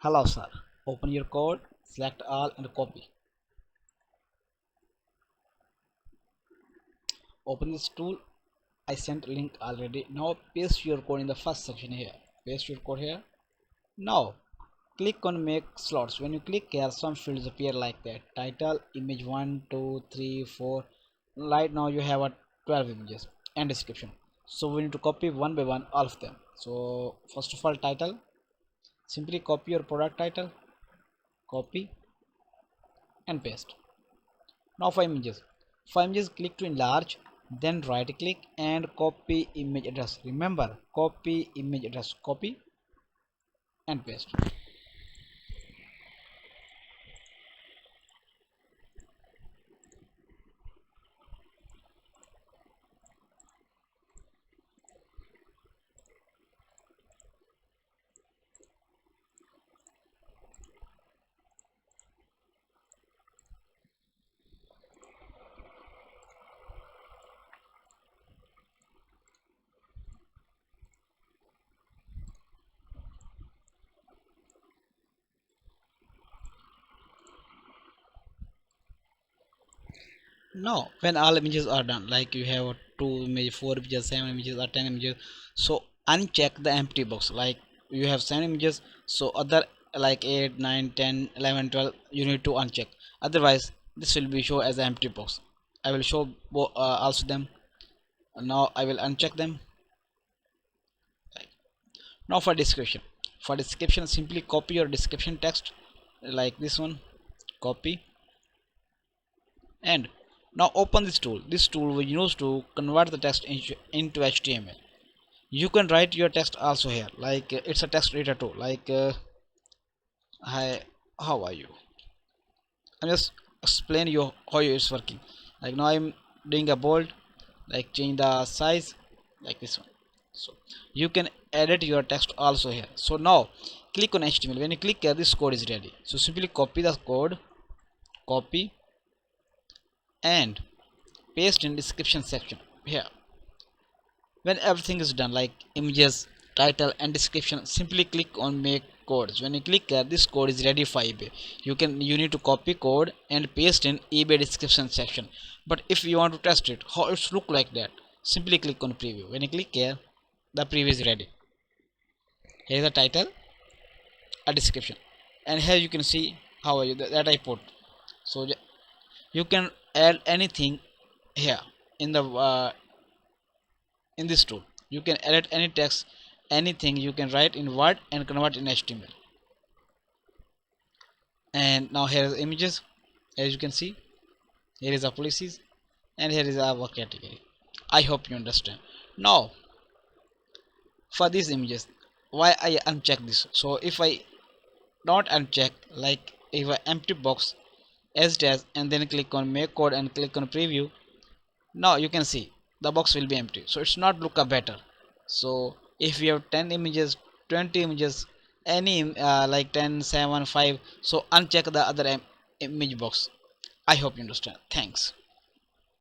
Hello sir, open your code, select all and copy. Open this tool. I sent link already. Now paste your code in the first section here. Paste your code here. Now click on make slots. When you click here, some fields appear like that. Title, image 1, 2, 3, 4. Right now you have a 12 images and description. So we need to copy one by one all of them. So first of all, title. Simply copy your product title, copy and paste. Now five images, click to enlarge, then right click and copy image address. Remember, copy image address, copy and paste. Now when all images are done, like you have 2 images, 4 images, 7 images or 10 images, so uncheck the empty box. Like you have 7 images, so other like 8, 9, 10, 11, 12 you need to uncheck, otherwise this will be show as an empty box. I will show also them. Now I will uncheck them. Now for description simply copy your description text like this one, copy, and now open this tool we use to convert the text into HTML. You can write your text also here, like it's a text editor tool, like hi, how are you. I'm just explain you how it's working. Like now I'm doing a bold, like change the size like this one. So you can edit your text also here. So now click on HTML. When you click here, this code is ready. So simply copy the code, copy and paste in description section here. When everything is done, like images, title and description, simply click on make codes. When you click here, this code is ready for eBay. You need to copy code and paste in eBay description section. But if you want to test it how it's look like that, simply click on preview. When you click here, the preview is ready. Here is the title, a description, and here you can see how are you that I put. So you can add anything here in the in this tool. You can edit any text, anything you can write in Word and convert in HTML. And now here is images. As you can see, here is our policies and here is our category. I hope you understand. Now for these images, why I uncheck this? So if I don't uncheck, like if I empty box as it is and then click on make code and click on preview, now you can see the box will be empty, so it's not look a better. So if you have 10 images, 20 images, any like 10, 7, 5, so uncheck the other image box. I hope you understand. Thanks.